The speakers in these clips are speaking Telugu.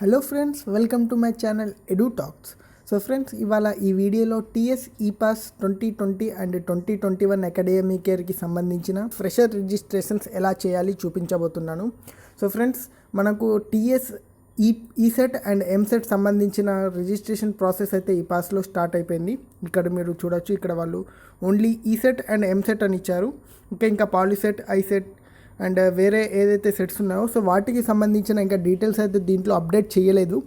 Hello friends, welcome to my channel Edu Talks. So friends, ఇవాళ ఈ వీడియోలో టీఎస్ ఈపాస్ 2020 అండ్ 2021 అకాడమిక్ ఇయర్కి సంబంధించిన ఫ్రెషర్ రిజిస్ట్రేషన్స్ ఎలా చేయాలి చూపించబోతున్నాను. సో ఫ్రెండ్స్, మనకు టీఎస్ ఈసెట్ అండ్ ఎంసెట్ సంబంధించిన రిజిస్ట్రేషన్ ప్రాసెస్ అయితే ఈపాస్లో స్టార్ట్ అయిపోయింది. ఇక్కడ మీరు చూడొచ్చు, ఇక్కడ వాళ్ళు ఓన్లీ ఈసెట్ అండ్ ఎంసెట్ అని ఇచ్చారు. ఇంకా పాలిసెట్, ఐసెట్ అండ్ వేరే ఏదైతే సెట్స్ ఉన్నాయో సో వాటికి సంబంధించిన ఇంకా డీటెయిల్స్ అయితే దీంట్లో అప్డేట్ చేయలేదు.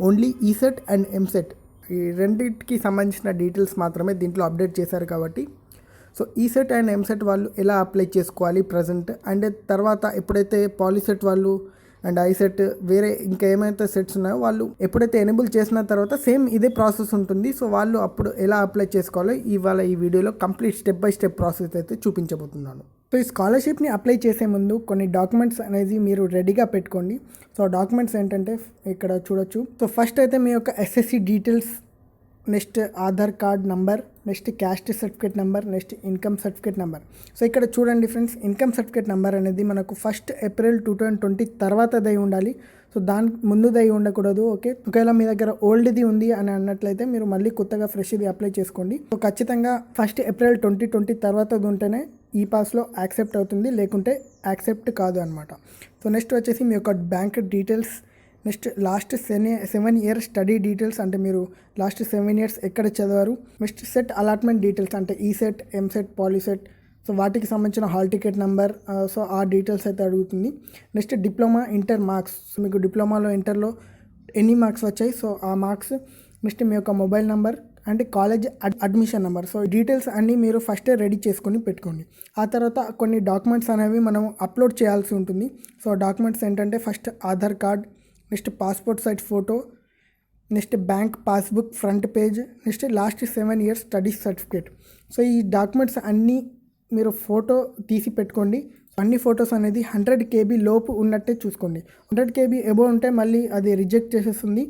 ఓన్లీ ఈసెట్ అండ్ ఎంసెట్ ఈ రెండింటికి సంబంధించిన డీటెయిల్స్ మాత్రమే దీంట్లో అప్డేట్ చేశారు. కాబట్టి సో ఈసెట్ అండ్ ఎంసెట్ వాళ్ళు ఎలా అప్లై చేసుకోవాలి ప్రజెంట్, అండ్ తర్వాత ఎప్పుడైతే పాలిసెట్ వాళ్ళు అండ్ ఐసెట్ వేరే ఇంకా ఏమైతే సెట్స్ ఉన్నాయో వాళ్ళు ఎప్పుడైతే ఎనేబుల్ చేసిన తర్వాత సేమ్ ఇదే ప్రాసెస్ ఉంటుంది. సో వాళ్ళు అప్పుడు ఎలా అప్లై చేసుకోవాలో ఇవాళ ఈ వీడియోలో complete step by step process అయితే చూపించబోతున్నాను. సో ఈ స్కాలర్షిప్ని అప్లై చేసే ముందు కొన్ని డాక్యుమెంట్స్ అనేది మీరు రెడీగా పెట్టుకోండి. సో డాక్యుమెంట్స్ ఏంటంటే ఇక్కడ చూడొచ్చు. సో ఫస్ట్ అయితే మీ యొక్క SSC details, next Aadhaar card number, next caste certificate number, next income certificate number. So ఇక్కడ చూడండి ఫ్రెండ్స్, ఇన్కమ్ సర్టిఫికేట్ నెంబర్ అనేది మనకు 1 ఏప్రిల్ 2020 తర్వాతదై ఉండాలి. సో దాని ముందుదై ఉండకూడదు. ఒకవేళ మీ దగ్గర ఓల్డ్ది ఉంది అని అన్నట్లయితే మీరు మళ్ళీ కొత్తగా ఫ్రెష్ది అప్లై చేసుకోండి. సో ఖచ్చితంగా 1 ఏప్రిల్ 2020 తర్వాతది ఉంటేనే ఈ పాస్లో యాక్సెప్ట్ అవుతుంది, లేకుంటే యాక్సెప్ట్ కాదు అనమాట. సో నెక్స్ట్ వచ్చేసి మీ యొక్క bank details, next last 7 years study details, అంటే మీరు లాస్ట్ 7 ఇయర్స్ ఎక్కడ చదివారు. నెక్స్ట్ సెట్ అలాట్మెంట్ డీటెయిల్స్, అంటే ఈసెట్, ఎంసెట్, పాలిసెట్, సో వాటికి సంబంధించిన హాల్ టికెట్ నెంబర్, సో ఆ డీటెయిల్స్ అయితే అడుగుతుంది. నెక్స్ట్ డిప్లొమా, ఇంటర్ మార్క్స్, మీకు డిప్లొమాలో ఇంటర్లో ఎన్ని మార్క్స్ వచ్చాయి సో ఆ మార్క్స్. నెక్స్ట్ మీ యొక్క mobile number and college admission number. So details అన్నీ మీరు ఫస్టే రెడీ చేసుకొని పెట్టుకోండి. ఆ తర్వాత కొన్ని డాక్యుమెంట్స్ అనేవి మనం అప్లోడ్ చేయాల్సి ఉంటుంది. సో డాక్యుమెంట్స్ ఏంటంటే first Aadhaar card, next passport size photo, next bank passbook front page, next last 7 years study certificate. So ఈ డాక్యుమెంట్స్ అన్నీ మీరు ఫోటో తీసి పెట్టుకోండి. అన్ని ఫొటోస్ అనేది 100 KB లోపు ఉన్నట్టే చూసుకోండి. 100 KB ఎబో ఉంటే మళ్ళీ అది రిజెక్ట్ చేసేస్తుంది.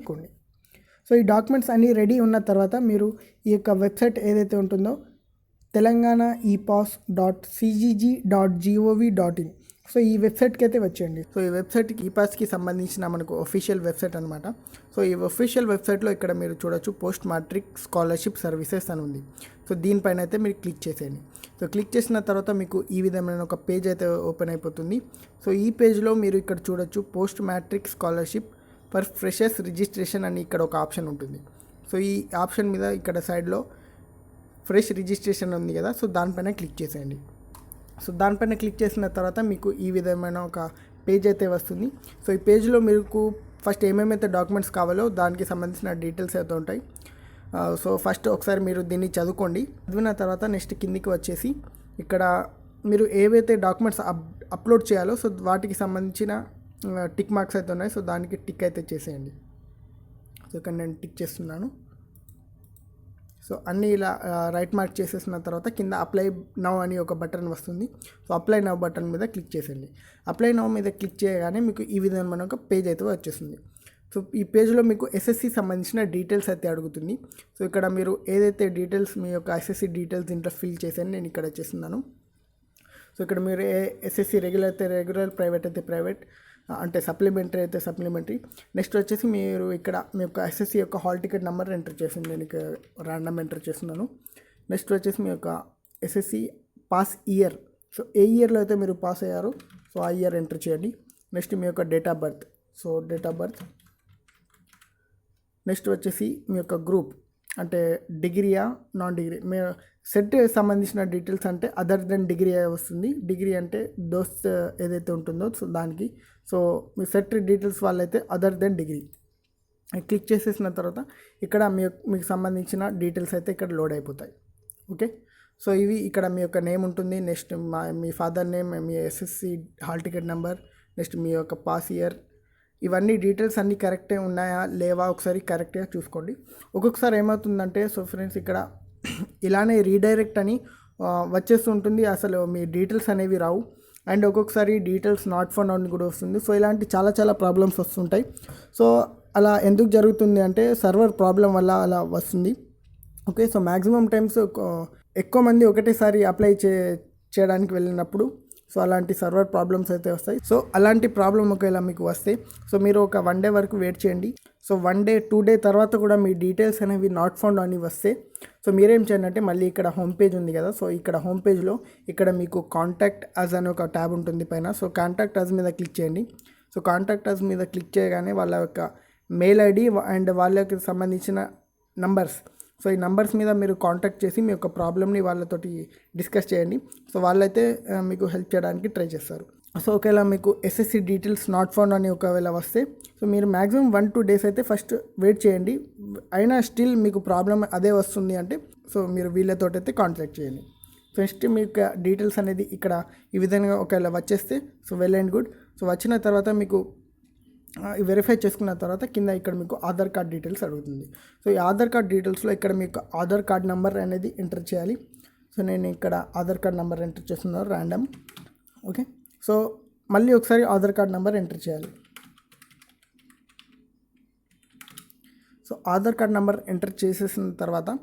సో ఈ డాక్యుమెంట్స్ అన్నీ రెడీ ఉన్న తర్వాత మీరు ఈ యొక్క వెబ్సైట్ ఏదైతే ఉంటుందో తెలంగాణ epass.cgg.gov.in, సో ఈ వెబ్సైట్కి అయితే వచ్చేయండి. సో ఈ వెబ్సైట్కి ఈపాస్కి సంబంధించిన మనకు ఒఫీషియల్ వెబ్సైట్ అనమాట. సో ఈ ఒఫీషియల్ వెబ్సైట్లో ఇక్కడ మీరు చూడొచ్చు పోస్ట్ మ్యాట్రిక్ స్కాలర్షిప్ సర్వీసెస్ అని ఉంది. సో దీనిపైన అయితే మీరు క్లిక్ చేసేయండి. సో క్లిక్ చేసిన తర్వాత మీకు ఈ విధమైన ఒక పేజ్ అయితే ఓపెన్ అయిపోతుంది. సో ఈ పేజ్లో మీరు ఇక్కడ చూడొచ్చు post matric scholarship for freshers registration అని ఇక్కడ ఒక ఆప్షన్ ఉంటుంది. సో ఈ ఆప్షన్ మీద ఇక్కడ సైడ్లో ఫ్రెష్ రిజిస్ట్రేషన్ ఉంది కదా, సో దానిపైన క్లిక్ చేసేయండి. సో దానిపైన క్లిక్ చేసిన తర్వాత మీకు ఈ విధమైన ఒక పేజ్ అయితే వస్తుంది. సో ఈ పేజ్లో మీకు ఫస్ట్ ఏమేమైతే డాక్యుమెంట్స్ కావాలో దానికి సంబంధించిన డీటెయిల్స్ అయితే ఉంటాయి. సో ఫస్ట్ ఒకసారి మీరు దీన్ని చదువుకోండి. చదివిన తర్వాత నెక్స్ట్ కిందికి వచ్చేసి ఇక్కడ మీరు ఏవైతే డాక్యుమెంట్స్ అప్లోడ్ చేయాలో సో వాటికి సంబంధించిన టిక్ మార్క్స్ అయితే ఉన్నాయి. సో దానికి టిక్ అయితే చేసేయండి. సో ఇక్కడ నేను టిక్ చేస్తున్నాను. సో అన్నీ ఇలా రైట్ మార్క్ చేసేసిన తర్వాత కింద అప్లై నౌ అని ఒక బటన్ వస్తుంది. సో అప్లై నౌ బటన్ మీద క్లిక్ చేసేయండి. అప్లై నౌ మీద క్లిక్ చేయగానే మీకు ఈ విధమైన ఒక పేజ్ అయితే వచ్చేస్తుంది. సో ఈ పేజ్లో మీకు ఎస్ఎస్సి సంబంధించిన డీటెయిల్స్ అయితే అడుగుతుంది. సో ఇక్కడ మీరు ఏదైతే డీటెయిల్స్ మీ యొక్క ఎస్ఎస్సి డీటెయిల్స్ ఇంట్లో ఫిల్ చేసేయండి. నేను ఇక్కడ చేస్తున్నాను. సో ఇక్కడ మీరు ఎస్ఎస్సి రెగ్యులర్ అయితే రెగ్యులర్, ప్రైవేట్ అయితే ప్రైవేట్, అంటే సప్లిమెంటరీ అయితే సప్లిమెంటరీ. నెక్స్ట్ వచ్చేసి మీరు ఇక్కడ మీ యొక్క ఎస్ఎస్సి యొక్క హాల్ టికెట్ నెంబర్ ఎంటర్ చేసింది, నేను ఇక్కడ ర్యాండమ్ ఎంటర్ చేస్తున్నాను. నెక్స్ట్ వచ్చేసి మీ యొక్క ఎస్ఎస్సి పాస్ ఇయర్, సో ఏ ఇయర్లో అయితే మీరు పాస్ అయ్యారో సో ఆ ఇయర్ ఎంటర్ చేయండి. నెక్స్ట్ మీ యొక్క date of birth, so date of birth. Next వచ్చేసి మీ యొక్క గ్రూప్, అంటే డిగ్రీయా నాన్ డిగ్రీ. మీ సెట్ సంబంధించిన డీటెయిల్స్ అంటే అదర్ దెన్ డిగ్రీ వస్తుంది. డిగ్రీ అంటే దోస్త్ ఏదైతే ఉంటుందో సో దానికి. సో మీ సెట్ డీటెయిల్స్ వాళ్ళైతే అదర్ దెన్ డిగ్రీ క్లిక్ చేసేసిన తర్వాత ఇక్కడ మీకు సంబంధించిన డీటెయిల్స్ అయితే ఇక్కడ లోడ్ అయిపోతాయి. ఓకే, సో ఇవి ఇక్కడ మీ యొక్క నేమ్ ఉంటుంది. నెక్స్ట్ మీ ఫాదర్ నేమ్, మీ SSC hall ticket number, next మీ యొక్క పాస్ ఇయర్, ఇవన్నీ డీటెయిల్స్ అన్నీ కరెక్టే ఉన్నాయా లేవా ఒకసారి కరెక్ట్గా చూసుకోండి. ఒక్కొక్కసారి ఏమవుతుందంటే సో ఫ్రెండ్స్ ఇక్కడ ఇలానే రీడైరెక్ట్ అని వచ్చేస్తుంటుంది, అసలు మీ డీటెయిల్స్ అనేవి రావు. అండ్ ఒక్కొక్కసారి డీటెయిల్స్ నాట్ ఫౌండ్ అని కూడా వస్తుంది. సో ఇలాంటి చాలా ప్రాబ్లమ్స్ వస్తుంటాయి. సో అలా ఎందుకు జరుగుతుంది అంటే సర్వర్ ప్రాబ్లం వల్ల అలా వస్తుంది. ఓకే, సో మ్యాక్సిమం టైమ్స్ ఎక్కువ మంది ఒకటేసారి అప్లై చేయడానికి వెళ్ళినప్పుడు సో అలాంటి సర్వర్ ప్రాబ్లమ్స్ అయితే వస్తాయి. సో అలాంటి ప్రాబ్లం ఒకవేళ మీకు వస్తే సో మీరు ఒక 1 డే వరకు వెయిట్ చేయండి. సో 1 డే 2 డే తర్వాత కూడా మీ డీటెయిల్స్ అనేవి నాట్ ఫౌండ్ అని వస్తే సో మీరేం చేయండి అంటే మళ్ళీ ఇక్కడ హోమ్ పేజ్ ఉంది కదా, సో ఇక్కడ హోమ్ పేజ్లో ఇక్కడ మీకు కాంటాక్ట్ అస్ అని ఒక ట్యాబ్ ఉంటుంది పైన. సో కాంటాక్ట్ అస్ మీద క్లిక్ చేయండి. సో కాంటాక్ట్ అస్ మీద క్లిక్ చేయగానే వాళ్ళ యొక్క మెయిల్ ఐడి అండ్ వాళ్ళకి సంబంధించిన నంబర్స్, సో ఈ నంబర్స్ మీద మీరు కాంటాక్ట్ చేసి మీ యొక్క ప్రాబ్లమ్ని వాళ్ళతోటి డిస్కస్ చేయండి. సో వాళ్ళైతే మీకు హెల్ప్ చేయడానికి ట్రై చేస్తారు. సో ఒకవేళ మీకు ఎస్ఎస్సి డీటెయిల్స్ నాట్ ఫౌండ్ అని ఒకవేళ వస్తే సో మీరు మ్యాక్సిమం 1-2 డేస్ అయితే ఫస్ట్ వెయిట్ చేయండి. అయినా స్టిల్ మీకు ప్రాబ్లం అదే వస్తుంది అంటే సో మీరు వీళ్ళతోటైతే కాంటాక్ట్ చేయండి. ఫస్ట్ మీకు డీటెయిల్స్ అనేది ఇక్కడ ఈ విధంగా ఒకవేళ వచ్చేస్తే so well and good. So వచ్చిన తర్వాత మీకు వెరిఫై చేసుకున్న తర్వాత కింద ఇక్కడ మీకు ఆధార్ కార్డ్ డీటెయిల్స్ అడుగుతుంది. సో ఈ ఆధార్ కార్డ్ డీటెయిల్స్లో ఇక్కడ మీకు ఆధార్ కార్డ్ నెంబర్ అనేది ఎంటర్ చేయాలి. సో నేను ఇక్కడ ఆధార్ కార్డ్ నెంబర్ ఎంటర్ చేస్తున్నాను ర్యాండమ్. ఓకే, సో మళ్ళీ ఒకసారి ఆధార్ కార్డ్ నెంబర్ ఎంటర్ చేయాలి. So Aadhaar card number enter చేసేసిన తర్వాత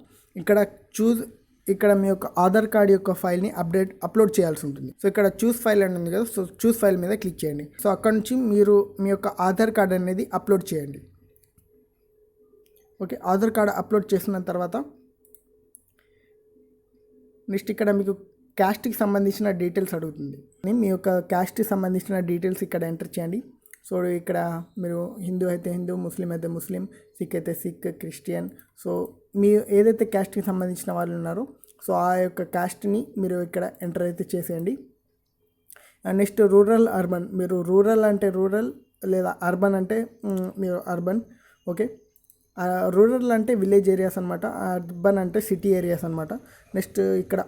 ఇక్కడ మీ యొక్క ఆధార్ కార్డ్ యొక్క ఫైల్ని అప్లోడ్ చేయాల్సి ఉంటుంది. సో ఇక్కడ చూస్ ఫైల్ అని ఉంది కదా, సో చూస్ ఫైల్ మీద క్లిక్ చేయండి. సో అక్కడ నుంచి మీరు మీ యొక్క ఆధార్ కార్డ్ అనేది అప్లోడ్ చేయండి. ఓకే, ఆధార్ కార్డ్ అప్లోడ్ చేసిన తర్వాత నెక్స్ట్ ఇక్కడ మీకు క్యాస్ట్కి సంబంధించిన డీటెయిల్స్ అడుగుతుంది. మీ యొక్క క్యాస్ట్కి సంబంధించిన డీటెయిల్స్ ఇక్కడ ఎంటర్ చేయండి. సో ఇక్కడ మీరు హిందూ అయితే హిందూ, ముస్లిం అయితే ముస్లిం, సిక్ అయితే సిక్, క్రిస్టియన్, సో మీ ఏదైతే క్యాస్ట్కి సంబంధించిన వాళ్ళు ఉన్నారో సో ఆ యొక్క క్యాస్ట్ని మీరు ఇక్కడ ఎంటర్ అయితే చేసేయండి. నెక్స్ట్ రూరల్ అర్బన్, మీరు రూరల్ అంటే రూరల్ లేదా అర్బన్ అంటే మీరు అర్బన్. ఓకే, రూరల్ అంటే విలేజ్ ఏరియాస్ అనమాట, అర్బన్ అంటే సిటీ ఏరియాస్ అనమాట. నెక్స్ట్ ఇక్కడ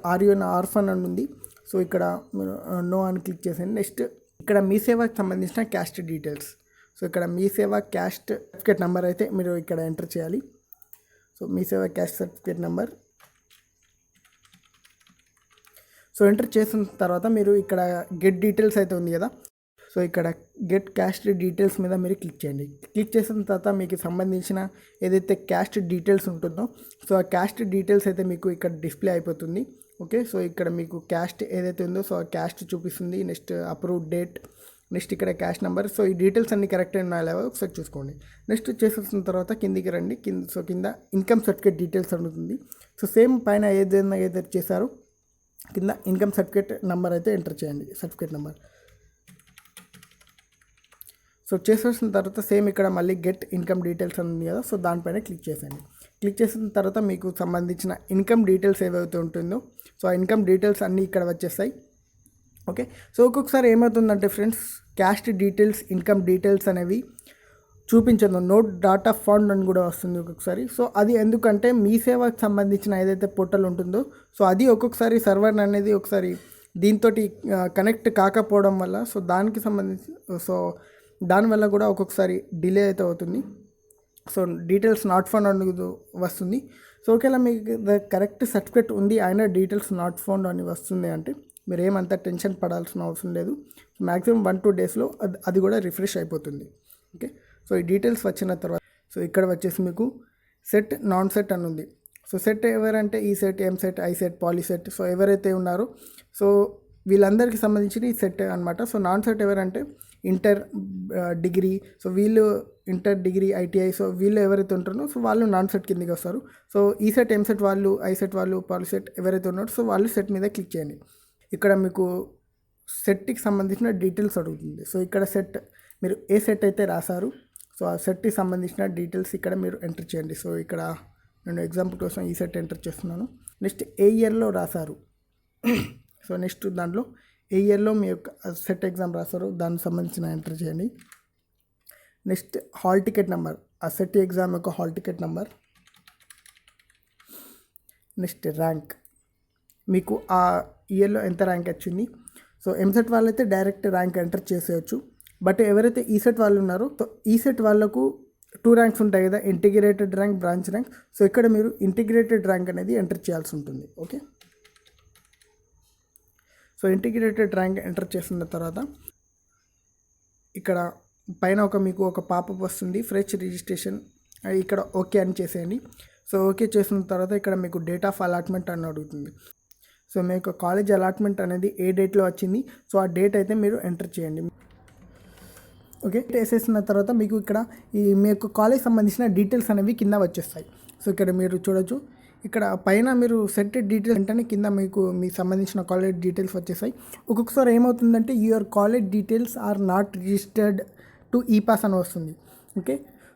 ఆర్ఫన్ అని ఉంది, సో ఇక్కడ మీరు నో అని క్లిక్ చేసేయండి. నెక్స్ట్ ఇక్కడ మీ సేవకి సంబంధించిన క్యాస్ట్ డీటెయిల్స్, సో ఇక్కడ మీ సేవ క్యాస్ట్ సర్టిఫికేట్ నెంబర్ అయితే మీరు ఇక్కడ ఎంటర్ చేయాలి. సో మీ సేవ caste certificate number so enter చేసిన తర్వాత మీరు ఇక్కడ గెట్ డీటెయిల్స్ అయితే ఉంది కదా, సో ఇక్కడ గెట్ క్యాస్ట్ డీటెయిల్స్ మీద మీరు క్లిక్ చేయండి. క్లిక్ చేసిన తర్వాత మీకు సంబంధించిన ఏదైతే క్యాస్ట్ డీటెయిల్స్ ఉంటుందో సో ఆ క్యాస్ట్ డీటెయిల్స్ అయితే మీకు ఇక్కడ డిస్ప్లే అయిపోతుంది. ఓకే, సో ఇక్కడ మీకు క్యాస్ట్ ఏదైతే ఉందో సో ఆ క్యాస్ట్ చూపిస్తుంది. నెక్స్ట్ అప్రూవ్ డేట్, నెక్స్ట్ ఇక్కడ క్యాస్ట్ నెంబర్. సో ఈ డీటెయిల్స్ అన్ని కరెక్ట్ ఉన్నాయో ఒకసారి చూసుకోండి. నెక్స్ట్ చేసిన తర్వాత కిందికి రండి. కింద ఇన్కమ్ సర్టిఫికేట్ డీటెయిల్స్ అడుగుతుంది. సో సేమ్ పైన ఏదైతే చేశారో కింద ఇన్కమ్ సర్టిఫికేట్ నెంబర్ అయితే ఎంటర్ చేయండి, సర్టిఫికేట్ నెంబర్. సో చేసేసిన తర్వాత సేమ్ ఇక్కడ మళ్ళీ గెట్ ఇన్కమ్ డీటెయిల్స్ అని ఉంది కదా, సో దానిపైన క్లిక్ చేసేయండి. క్లిక్ చేసిన తర్వాత మీకు సంబంధించిన ఇన్కమ్ డీటెయిల్స్ ఏవైతే ఉంటుందో సో ఆ ఇన్కమ్ డీటెయిల్స్ అన్నీ ఇక్కడ వచ్చేస్తాయి. ఓకే, సో ఒక్కొక్కసారి ఏమవుతుందంటే friends caste details, income details అనేవి చూపించదు, నోట్ డాటా ఫౌండ్ అని కూడా వస్తుంది ఒక్కొక్కసారి. సో అది ఎందుకంటే మీ సేవకు సంబంధించిన ఏదైతే పోర్టల్ ఉంటుందో సో అది ఒక్కొక్కసారి సర్వర్ అనేది ఒకసారి దీంతో కనెక్ట్ కాకపోవడం వల్ల సో దానికి సంబంధించి సో దానివల్ల కూడా ఒక్కొక్కసారి డిలే అయితే అవుతుంది. సో డీటెయిల్స్ నాట్ ఫౌండ్ అని వస్తుంది. సో ఒకవేళ మీకు కరెక్ట్ సర్టిఫికేట్ ఉంది అయినా డీటెయిల్స్ నాట్ ఫౌండ్ అని వస్తుంది అంటే మీరు ఏమంతా టెన్షన్ పడాల్సిన అవసరం లేదు. మ్యాక్సిమం 1-2 డేస్లో అది కూడా రిఫ్రెష్ అయిపోతుంది. ఓకే, సో ఈ డీటెయిల్స్ వచ్చిన తర్వాత సో ఇక్కడ వచ్చేసి మీకు సెట్, నాన్ సెట్ అని ఉంది. సో సెట్ ఎవరంటే E CET, M CET, I CET, poly CET, so ఎవరైతే ఉన్నారో సో వీళ్ళందరికీ సంబంధించిన ఈ సెట్ అనమాట. సో నాన్ సెట్ ఎవరంటే ఇంటర్, డిగ్రీ, సో వీళ్ళు ఇంటర్, డిగ్రీ, ఐటీఐ, సో వీళ్ళు ఎవరైతే ఉంటారో సో వాళ్ళు నాన్ సెట్ కిందకి వస్తారు. సో ఈ సెట్, ఎం సెట్ వాళ్ళు, ఐ సెట్ వాళ్ళు, పాలీ సెట్ ఎవరైతే ఉన్నారో సో వాళ్ళు సెట్ మీద క్లిక్ చేయండి. ఇక్కడ మీకు సెట్కి సంబంధించిన డీటెయిల్స్ అడుగుతుంది. సో ఇక్కడ సెట్ మీరు ఏ సెట్ అయితే రాశారు సో ఆ సెట్కి సంబంధించిన డీటెయిల్స్ ఇక్కడ మీరు ఎంటర్ చేయండి. సో ఇక్కడ నేను ఎగ్జాంపుల్ కోసం ఈ సెట్ ఎంటర్ చేస్తున్నాను. నెక్స్ట్ ఏ ఇయర్లో రాశారు సో నెక్స్ట్ దాంట్లో ఏ ఇయర్లో మీ యొక్క సెట్ ఎగ్జామ్ రాశారు దానికి సంబంధించిన ఎంటర్ చేయండి. నెక్స్ట్ హాల్ టికెట్ నెంబర్, ఆ సెట్ ఎగ్జామ్ యొక్క hall ticket number. Next rank, మీకు ఆ ఇయర్లో ఎంత ర్యాంక్ వచ్చింది. సో ఎంసెట్ వాళ్ళైతే డైరెక్ట్ ర్యాంక్ ఎంటర్ చేసేయచ్చు. బట్ ఎవరైతే ఈసెట్ వాళ్ళు ఉన్నారో సో ఈసెట్ వాళ్ళకు 2 ర్యాంక్స్ ఉంటాయి కదా, integrated rank, branch rank. So ఇక్కడ మీరు ఇంటిగ్రేటెడ్ ర్యాంక్ అనేది ఎంటర్ చేయాల్సి ఉంటుంది. Okay, so integrated rank enter చేసిన తర్వాత ఇక్కడ పైన మీకు ఒక పాపప్ వస్తుంది, ఫ్రెష్ రిజిస్ట్రేషన్, ఇక్కడ ఓకే అని చేసేయండి. సో ఓకే చేసిన తర్వాత ఇక్కడ మీకు డేట్ ఆఫ్ అలాట్మెంట్ అని అడుగుతుంది. సో మీ యొక్క కాలేజ్ అలాట్మెంట్ అనేది ఏ డేట్లో వచ్చింది, సో ఆ డేట్ అయితే మీరు ఎంటర్ చేయండి. ఓకే, వేసేసిన తర్వాత మీకు ఇక్కడ మీ యొక్క కాలేజ్ సంబంధించిన డీటెయిల్స్ అనేవి కింద వచ్చేస్తాయి. సో ఇక్కడ మీరు చూడొచ్చు, ఇక్కడ పైన మీరు సెట్ డీటెయిల్స్ అంటే కింద మీకు సంబంధించిన కాలేజ్ డీటెయిల్స్ వచ్చేసాయి. ఒక్కొక్కసారి ఏమవుతుందంటే your college details are not registered to ePASS అని వస్తుంది. ఓకే,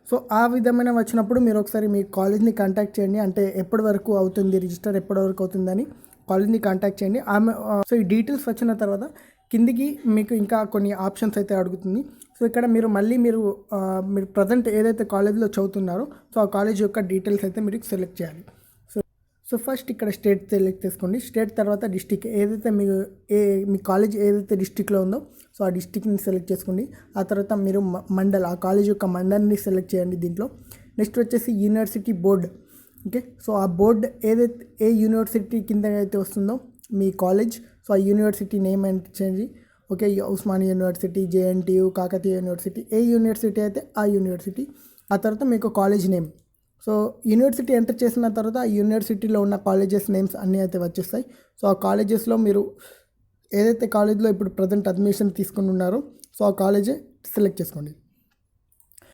సో ఆ విధమైన వచ్చినప్పుడు మీరు ఒకసారి మీ కాలేజ్ని కాంటాక్ట్ చేయండి. అంటే ఎప్పటి వరకు అవుతుంది రిజిస్టర్, ఎప్పటి వరకు అవుతుందని కాలేజ్ని కాంటాక్ట్ చేయండి. సో ఈ డీటెయిల్స్ వచ్చిన తర్వాత కిందికి మీకు ఇంకా కొన్ని ఆప్షన్స్ అయితే అడుగుతుంది. సో ఇక్కడ మీరు ప్రజెంట్ ఏదైతే కాలేజ్లో చదువుతున్నారో సో ఆ కాలేజ్ యొక్క డీటెయిల్స్ అయితే మీరు సెలెక్ట్ చేయాలి. సో ఫస్ట్ ఇక్కడ స్టేట్ సెలెక్ట్ చేసుకోండి. స్టేట్ తర్వాత డిస్టిక్, ఏదైతే మీ కాలేజ్ ఏదైతే డిస్టిక్లో ఉందో సో ఆ డిస్టిక్ని సెలెక్ట్ చేసుకోండి. ఆ తర్వాత మీరు మండల్, ఆ కాలేజ్ యొక్క మండల్ని సెలెక్ట్ చేయండి దీంట్లో. నెక్స్ట్ వచ్చేసి యూనివర్సిటీ బోర్డ్. ఓకే, సో ఆ బోర్డ్ ఏదైతే ఏ యూనివర్సిటీ కింద అయితే వస్తుందో మీ కాలేజ్, సో ఆ యూనివర్సిటీ నేమ్ ఎంటర్ చేయండి. Okay, Osmania university, JNTU, Kakatiya university, ఏ యూనివర్సిటీ అయితే ఆ యూనివర్సిటీ. ఆ తర్వాత మీకు college name. So university enter చేసిన తర్వాత ఆ యూనివర్సిటీలో ఉన్న కాలేజెస్ నేమ్స్ అన్నీ అయితే వచ్చేస్తాయి. సో ఆ కాలేజెస్లో మీరు ఏదైతే కాలేజ్లో ఇప్పుడు ప్రజెంట్ అడ్మిషన్ తీసుకుని ఉన్నారో సో ఆ కాలేజే సెలెక్ట్ చేసుకోండి.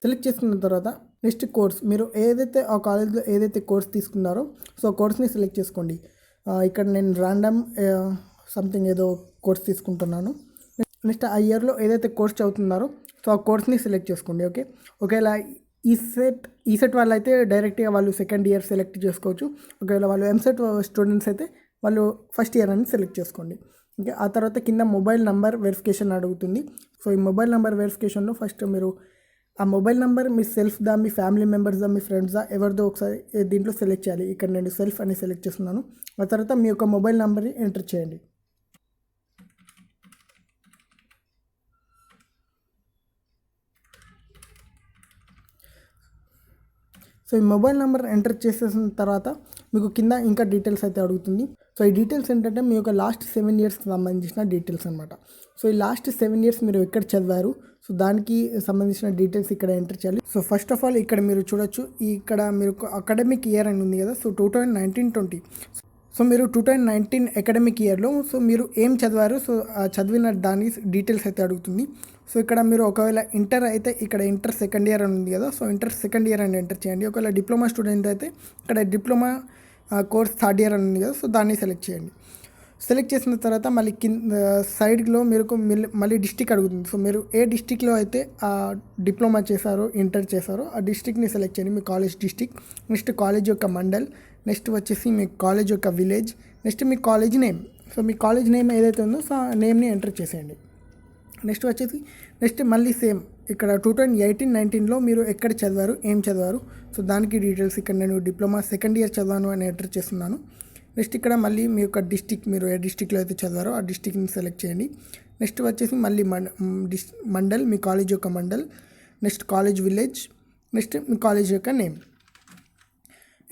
సెలెక్ట్ చేసుకున్న తర్వాత నెక్స్ట్ కోర్స్, మీరు ఏదైతే ఆ కాలేజ్లో ఏదైతే కోర్స్ తీసుకున్నారో సో ఆ కోర్స్ని సెలెక్ట్ చేసుకోండి. ఇక్కడ నేను ర్యాండమ్ సంథింగ్ ఏదో కోర్స్ తీసుకుంటున్నాను. నెక్స్ట్ ఆ ఇయర్లో ఏదైతే కోర్స్ చదువుతున్నారో సో ఆ కోర్స్ని సెలెక్ట్ చేసుకోండి. ఓకే, ఒకవేళ ఈసెట్ వాళ్ళు అయితే డైరెక్ట్గా వాళ్ళు సెకండ్ ఇయర్ సెలెక్ట్ చేసుకోవచ్చు. ఒకవేళ వాళ్ళు ఎంసెట్ స్టూడెంట్స్ అయితే వాళ్ళు ఫస్ట్ ఇయర్ అని సెలెక్ట్ చేసుకోండి. ఓకే, ఆ తర్వాత కింద మొబైల్ నెంబర్ వెరిఫికేషన్ అడుగుతుంది. సో ఈ మొబైల్ నెంబర్ వెరిఫికేషన్లో ఫస్ట్ మీరు ఆ మొబైల్ నెంబర్ మీ సెల్ఫ్దా, మీ ఫ్యామిలీ మెంబర్స్దా, మీ ఫ్రెండ్స్దా, ఎవరిదో ఒకసారి దీంట్లో సెలెక్ట్ చేయాలి. ఇక్కడ నేను సెల్ఫ్ అని సెలెక్ట్ చేస్తున్నాను. ఆ తర్వాత మీ యొక్క మొబైల్ నెంబర్ని ఎంటర్ చేయండి. సో ఈ మొబైల్ నెంబర్ ఎంటర్ చేసేసిన తర్వాత మీకు కింద ఇంకా డీటెయిల్స్ అయితే అడుగుతుంది. సో ఈ డీటెయిల్స్ ఏంటంటే మీ యొక్క లాస్ట్ 7 ఇయర్స్కి సంబంధించిన డీటెయిల్స్ అనమాట. సో ఈ లాస్ట్ 7 ఇయర్స్ మీరు ఎక్కడ చదివారు సో దానికి సంబంధించిన డీటెయిల్స్ ఇక్కడ ఎంటర్ చేయాలి. సో ఫస్ట్ ఆఫ్ ఆల్ ఇక్కడ మీరు చూడొచ్చు, ఇక్కడ మీరు అకాడమిక్ ఇయర్ అని ఉంది కదా, సో 2019-20. సో మీరు 2019 అకాడమిక్ ఇయర్లో సో మీరు ఏం చదివారు సో చదివిన దాని డీటెయిల్స్ అయితే అడుగుతుంది. సో ఇక్కడ మీరు ఒకవేళ ఇంటర్ అయితే ఇక్కడ ఇంటర్ సెకండ్ ఇయర్ అని ఉంది కదా, సో ఇంటర్ సెకండ్ ఇయర్ అని ఎంటర్ చేయండి. ఒకవేళ డిప్లొమా స్టూడెంట్ అయితే ఇక్కడ డిప్లొమా కోర్స్ థర్డ్ ఇయర్ అని ఉంది కదా, సో దాన్ని సెలెక్ట్ చేయండి. సెలెక్ట్ చేసిన తర్వాత మళ్ళీ కింద సైడ్లో మీరు మళ్ళీ డిస్టిక్ అడుగుతుంది. సో మీరు ఏ డిస్టిక్లో అయితే డిప్లొమా చేశారో ఇంటర్ చేశారో ఆ డిస్టిక్ని సెలెక్ట్ చేయండి, మీ కాలేజ్ డిస్టిక్. నెక్స్ట్ కాలేజ్ యొక్క మండల్, నెక్స్ట్ వచ్చేసి మీ కాలేజ్ యొక్క విలేజ్, నెక్స్ట్ మీ కాలేజ్ నేమ్. సో మీ కాలేజ్ నేమ్ ఏదైతే ఉందో సో ఆ నేమ్ని ఎంటర్ చేసేయండి. నెక్స్ట్ మళ్ళీ సేమ్ ఇక్కడ 2018-19లో మీరు ఎక్కడ చదివారు, ఏం చదివారు సో దానికి డీటెయిల్స్. ఇక్కడ నేను డిప్లొమా సెకండ్ ఇయర్ చదివాను అని ఎంటర్ చేస్తున్నాను. నెక్స్ట్ ఇక్కడ మళ్ళీ మీ యొక్క డిస్టిక్, మీరు ఏ డిస్టిక్లో అయితే చదివారో ఆ డిస్టిక్ని సెలెక్ట్ చేయండి. నెక్స్ట్ వచ్చేసి మళ్ళీ మండల్, మీ కాలేజ్ యొక్క mandal, next college village, next మీ కాలేజ్ యొక్క నేమ్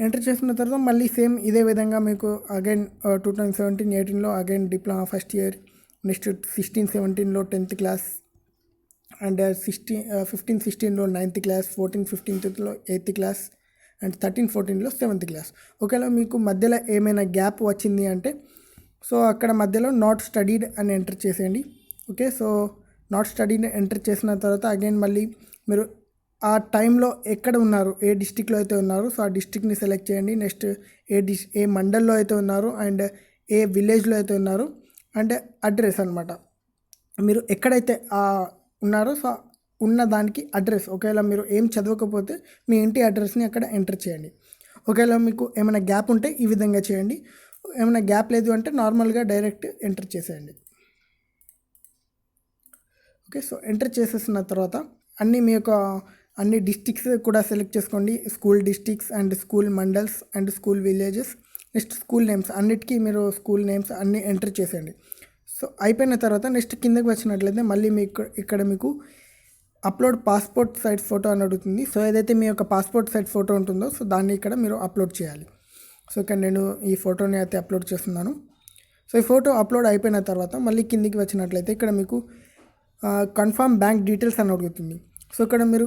ఎంటర్ చేసిన తర్వాత మళ్ళీ సేమ్ ఇదే విధంగా మీకు అగైన్ 2017-18లో again diploma first year, next 16-17లో 10th క్లాస్, అండ్ 15-16లో 9th క్లాస్, 14-15లో 8th క్లాస్, అండ్ 13-14లో 7th క్లాస్. ఒకవేళ మీకు మధ్యలో ఏమైనా గ్యాప్ వచ్చింది అంటే సో అక్కడ మధ్యలో నాట్ స్టడీడ్ అని ఎంటర్ చేసేయండి. Okay, so not studied enter చేసిన తర్వాత అగైన్ మళ్ళీ మీరు ఆ టైంలో ఎక్కడ ఉన్నారు, ఏ డిస్టిక్లో అయితే ఉన్నారు సో ఆ డిస్టిక్ని సెలెక్ట్ చేయండి. నెక్స్ట్ ఏ మండల్లో అయితే ఉన్నారు అండ్ ఏ విలేజ్లో అయితే ఉన్నారు అండ్ అడ్రస్ అనమాట, మీరు ఎక్కడైతే ఉన్నారో సో ఉన్న దానికి అడ్రస్. ఒకవేళ మీరు ఏం చదవకపోతే మీ ఇంటి అడ్రస్ని అక్కడ ఎంటర్ చేయండి. ఒకవేళ మీకు ఏమైనా గ్యాప్ ఉంటే ఈ విధంగా చేయండి, ఏమైనా గ్యాప్ లేదు అంటే నార్మల్గా డైరెక్ట్ ఎంటర్ చేసేయండి. ఓకే, సో ఎంటర్ చేసేసిన తర్వాత మీ యొక్క అన్ని డిస్ట్రిక్ట్స్ కూడా సెలెక్ట్ చేసుకోండి. School districts and school mandals and school villages, next school names అన్నిటికీ మీరు స్కూల్ నేమ్స్ అన్నీ ఎంటర్ చేసేయండి. సో అయిపోయిన తర్వాత నెక్స్ట్ కిందకి వచ్చినట్లయితే మళ్ళీ ఇక్కడ మీకు అప్లోడ్ పాస్పోర్ట్ సైజ్ ఫోటో అని అడుగుతుంది. సో ఏదైతే మీ యొక్క పాస్పోర్ట్ సైజ్ ఫోటో ఉంటుందో సో దాన్ని ఇక్కడ మీరు అప్లోడ్ చేయాలి. సో ఇక్కడ నేను ఈ ఫోటోని అయితే అప్లోడ్ చేస్తున్నాను. సో ఈ ఫోటో అప్లోడ్ అయిపోయిన తర్వాత మళ్ళీ కిందికి వచ్చినట్లయితే ఇక్కడ మీకు కన్ఫర్మ్ బ్యాంక్ డీటెయిల్స్ అని అడుగుతుంది. సో ఇక్కడ మీరు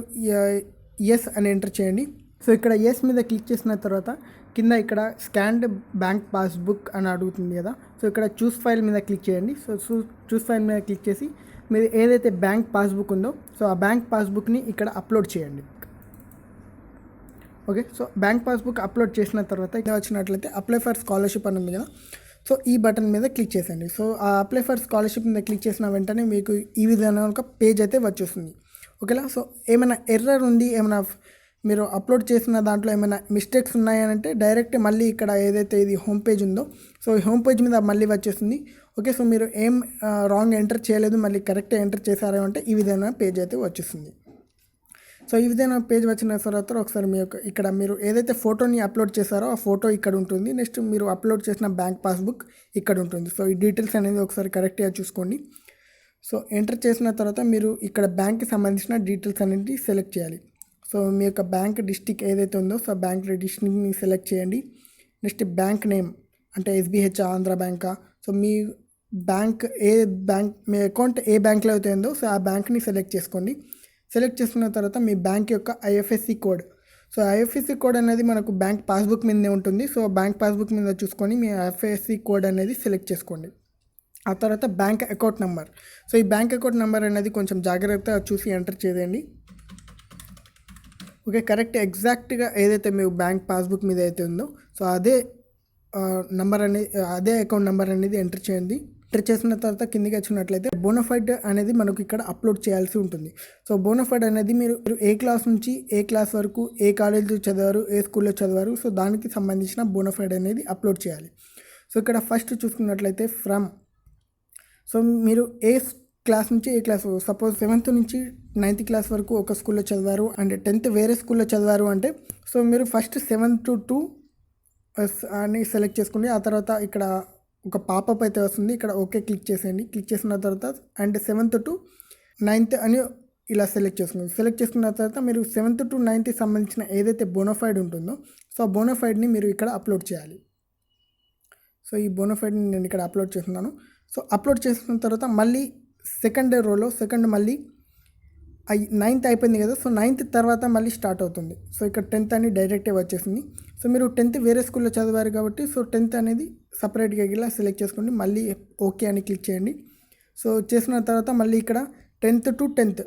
ఎస్ అని ఎంటర్ చేయండి. సో ఇక్కడ ఎస్ మీద క్లిక్ చేసిన తర్వాత కింద ఇక్కడ స్కాన్డ్ బ్యాంక్ పాస్బుక్ అని అడుగుతుంది కదా. సో ఇక్కడ చూస్ ఫైల్ మీద క్లిక్ చేయండి. సో చూస్ ఫైల్ మీద క్లిక్ చేసి మీరు ఏదైతే బ్యాంక్ పాస్బుక్ ఉందో సో ఆ బ్యాంక్ పాస్బుక్ని ఇక్కడ అప్లోడ్ చేయండి. Okay, so bank passbook upload చేసిన తర్వాత ఇక్కడ వచ్చినట్లయితే అప్లై ఫర్ స్కాలర్షిప్ అని ఉంది కదా. సో ఈ బటన్ మీద క్లిక్ చేసండి. సో ఆ అప్లై ఫర్ స్కాలర్షిప్ మీద క్లిక్ చేసిన వెంటనే మీకు ఈ విధంగా ఒక పేజ్ అయితే వచ్చేస్తుంది. ఓకేనా. సో ఏమైనా ఎర్రర్ ఉంది, ఏమైనా మీరు అప్లోడ్ చేసిన దాంట్లో ఏమైనా మిస్టేక్స్ ఉన్నాయనంటే డైరెక్ట్ మళ్ళీ ఇక్కడ ఏదైతే ఇది హోమ్ పేజ్ ఉందో సో ఈ హోమ్ పేజ్ మీద మళ్ళీ వచ్చేస్తుంది. ఓకే, సో మీరు ఏం రాంగ్ ఎంటర్ చేయలేదు, మళ్ళీ కరెక్ట్ ఎంటర్ చేశారు అంటే ఈ విధంగా పేజ్ అయితే వచ్చేస్తుంది. సో ఈ విధంగా పేజ్ వచ్చిన తర్వాత ఒకసారి మీ యొక్క ఇక్కడ మీరు ఏదైతే ఫోటోని అప్లోడ్ చేశారో ఆ ఫోటో ఇక్కడ ఉంటుంది. నెక్స్ట్ మీరు అప్లోడ్ చేసిన బ్యాంక్ పాస్బుక్ ఇక్కడ ఉంటుంది. సో ఈ డీటెయిల్స్ అనేది ఒకసారి కరెక్ట్గా చూసుకోండి. సో ఎంటర్ చేసిన తర్వాత మీరు ఇక్కడ బ్యాంక్కి సంబంధించిన డీటెయిల్స్ అనేది సెలెక్ట్ చేయాలి. సో మీ యొక్క బ్యాంక్ డిస్ట్రిక్ట్ ఏదైతే ఉందో సో బ్యాంక్ డిస్ట్రిక్ట్ని సెలెక్ట్ చేయండి. నెక్స్ట్ బ్యాంక్ నేమ్ అంటే ఎస్బీహెచ్, ఆంధ్ర బ్యాంకా, సో మీ బ్యాంక్ మీ అకౌంట్ ఏ బ్యాంక్లో అయితే ఉందో సో ఆ బ్యాంక్ని సెలెక్ట్ చేసుకోండి. సెలెక్ట్ చేసుకున్న తర్వాత మీ బ్యాంక్ యొక్క IFSC code, so IFSC code అనేది మనకు బ్యాంక్ పాస్బుక్ మీదనే ఉంటుంది. సో బ్యాంక్ పాస్బుక్ మీద చూసుకొని మీ ఐఎఫ్ఎస్సి కోడ్ అనేది సెలెక్ట్ చేసుకోండి. ఆ తర్వాత బ్యాంక్ అకౌంట్ నెంబర్, సో ఈ బ్యాంక్ అకౌంట్ నెంబర్ అనేది కొంచెం జాగ్రత్తగా చూసి ఎంటర్ చేయండి. ఓకే, కరెక్ట్ ఎగ్జాక్ట్గా ఏదైతే మీ బ్యాంక్ పాస్బుక్ మీద అయితే ఉందో సో అదే నెంబర్ అనేది అదే అకౌంట్ నెంబర్ అనేది ఎంటర్ చేయండి. ఎంటర్ చేసిన తర్వాత కిందికి వచ్చినట్లయితే బోనఫైడ్ అనేది మనకు ఇక్కడ అప్లోడ్ చేయాల్సి ఉంటుంది. సో బోనఫైడ్ అనేది మీరు ఏ క్లాస్ నుంచి ఏ క్లాస్ వరకు ఏ కాలేజీలో చదివారు, ఏ స్కూల్లో చదివారు, సో దానికి సంబంధించిన బోనఫైడ్ అనేది అప్లోడ్ చేయాలి. సో ఇక్కడ ఫస్ట్ చూసుకున్నట్లయితే ఫ్రమ్, సో మీరు ఏ క్లాస్ నుంచి ఏ క్లాస్, సపోజ్ 7th నుంచి 9th క్లాస్ వరకు ఒక స్కూల్లో చదివారు అండ్ 10th వేరే స్కూల్లో చదివారు అంటే సో మీరు ఫస్ట్ 7th to 2 అని సెలెక్ట్ చేసుకోండి. ఆ తర్వాత ఇక్కడ ఒక పాపప్ అయితే వస్తుంది, ఇక్కడ ఓకే క్లిక్ చేసేయండి. క్లిక్ చేసిన తర్వాత అండ్ 7th to 9th అని ఇలా సెలెక్ట్ చేసుకోండి. సెలెక్ట్ చేసుకున్న తర్వాత మీరు 7th to 9th సంబంధించిన ఏదైతే బోనఫైడ్ ఉంటుందో సో ఆ బోనఫైడ్ని మీరు ఇక్కడ అప్లోడ్ చేయాలి. సో ఈ బోనఫైడ్ని నేను ఇక్కడ అప్లోడ్ చేస్తున్నాను. సో అప్లోడ్ చేసిన తర్వాత మళ్ళీ సెకండ్ రోలో మళ్ళీ 9th అయిపోయింది కదా. సో 9th తర్వాత మళ్ళీ స్టార్ట్ అవుతుంది. సో ఇక్కడ 10th అని డైరెక్టే వచ్చేసింది. సో మీరు 10th వేరే స్కూల్లో చదివారు కాబట్టి సో 10th అనేది సపరేట్గా ఇలా సెలెక్ట్ చేసుకోండి. మళ్ళీ ఓకే అని క్లిక్ చేయండి. సో చేసిన తర్వాత మళ్ళీ ఇక్కడ 10th to 10th,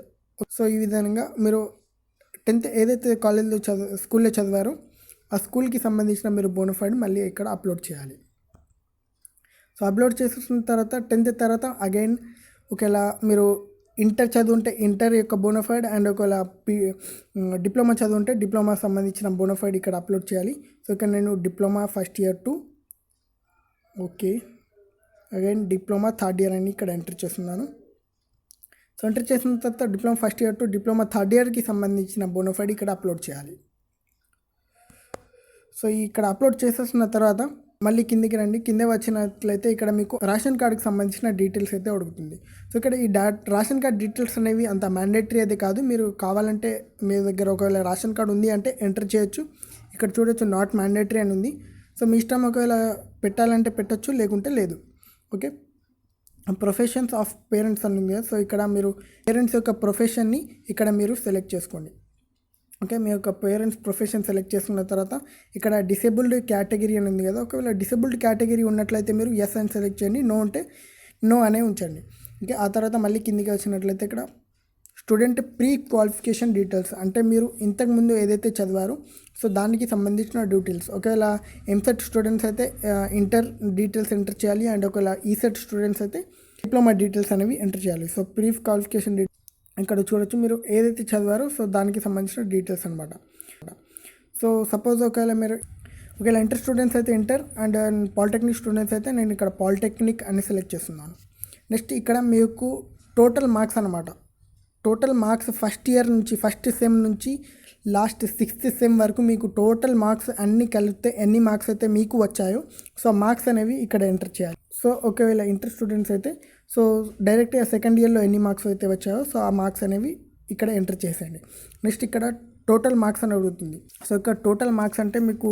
సో ఈ విధంగా మీరు 10th ఏదైతే కాలేజ్లో స్కూల్లో చదివారో ఆ స్కూల్కి సంబంధించిన మీరు బోనఫైడ్ మళ్ళీ ఇక్కడ అప్లోడ్ చేయాలి. సో అప్లోడ్ చేసిన తర్వాత 10th తర్వాత అగైన్ ఒకవేళ మీరు ఇంటర్ చదువుంటే ఇంటర్ యొక్క బోనఫైడ్ అండ్ ఒకవేళ డిప్లొమా చదువుంటే డిప్లొమా సంబంధించిన బోనఫైడ్ ఇక్కడ అప్లోడ్ చేయాలి. సో ఇక్కడ నేను diploma first year to okay again diploma third year అని ఇక్కడ ఎంటర్ చేస్తున్నాను. సో ఎంటర్ చేసిన తర్వాత diploma first year to diploma third ఇయర్కి సంబంధించిన బోనఫైడ్ ఇక్కడ అప్లోడ్ చేయాలి. సో ఇక్కడ అప్లోడ్ చేసేసిన తర్వాత మళ్ళీ కిందికి రండి. కింద వచ్చినట్లయితే ఇక్కడ మీకు రేషన్ కార్డుకి సంబంధించిన డీటెయిల్స్ అయితే అడుగుతుంది. సో ఇక్కడ ఈ రేషన్ కార్డ్ డీటెయిల్స్ అనేవి అంత మ్యాండేటరీ అయితే కాదు. మీరు కావాలంటే మీ దగ్గర ఒకవేళ రేషన్ కార్డు ఉంది అంటే ఎంటర్ చేయొచ్చు. ఇక్కడ చూడొచ్చు నాట్ మ్యాండేటరీ అని ఉంది. సో మీ ఇష్టం, ఒకవేళ పెట్టాలంటే పెట్టచ్చు, లేకుంటే లేదు. ఓకే, ప్రొఫెషన్స్ ఆఫ్ పేరెంట్స్ అని ఉంది కదా. సో ఇక్కడ మీరు పేరెంట్స్ యొక్క ప్రొఫెషన్ని ఇక్కడ మీరు సెలెక్ట్ చేసుకోండి. ఓకే, మీ యొక్క పేరెంట్స్ ప్రొఫెషన్ సెలెక్ట్ చేసుకున్న తర్వాత ఇక్కడ డిసేబుల్డ్ కేటగిరీ అని ఉంది కదా. ఒకవేళ డిసేబుల్డ్ కేటగిరీ ఉన్నట్లయితే మీరు ఎస్ అని సెలెక్ట్ చేయండి, నో అంటే నో అనే ఉంచండి. ఓకే, ఆ తర్వాత మళ్ళీ కిందికి వచ్చినట్లయితే ఇక్కడ స్టూడెంట్ ప్రీ క్వాలిఫికేషన్ డీటెయిల్స్ అంటే మీరు ఇంతకుముందు ఏదైతే చదివారో సో దానికి సంబంధించిన డీటెయిల్స్. ఒకవేళ ఎంసెట్ స్టూడెంట్స్ అయితే ఇంటర్ డీటెయిల్స్ ఎంటర్ చేయాలి అండ్ ఒకవేళ ఈసెట్ స్టూడెంట్స్ అయితే డిప్లొమా డీటెయిల్స్ అనేవి ఎంటర్ చేయాలి. సో ప్రీ క్వాలిఫికేషన్ ఇక్కడ చూడొచ్చు మీరు ఏదైతే చదివారో సో దానికి సంబంధించిన డీటెయిల్స్ అనమాట. సో సపోజ్ ఒకవేళ ఇంటర్ స్టూడెంట్స్ అయితే ఇంటర్ అండ్ పాలిటెక్నిక్ స్టూడెంట్స్ అయితే నేను ఇక్కడ పాలిటెక్నిక్ అని సెలెక్ట్ చేస్తున్నాను. నెక్స్ట్ ఇక్కడ మీకు టోటల్ మార్క్స్ అనమాట. టోటల్ మార్క్స్ ఫస్ట్ ఇయర్ నుంచి ఫస్ట్ సెమ్ నుంచి లాస్ట్ 6th సెమ్ వరకు మీకు టోటల్ మార్క్స్ అన్నీ కలిపితే ఎన్ని మార్క్స్ అయితే మీకు వచ్చాయో సో మార్క్స్ అనేవి ఇక్కడ ఎంటర్ చేయాలి. సో ఒకవేళ ఇంటర్ స్టూడెంట్స్ అయితే సో డైరెక్ట్గా సెకండ్ ఇయర్లో ఎన్ని మార్క్స్ అయితే వచ్చాయో సో ఆ మార్క్స్ అనేవి ఇక్కడ ఎంటర్ చేసేయండి. నెక్స్ట్ ఇక్కడ టోటల్ మార్క్స్ అని అడుగుతుంది. సో ఇక్కడ టోటల్ మార్క్స్ అంటే మీకు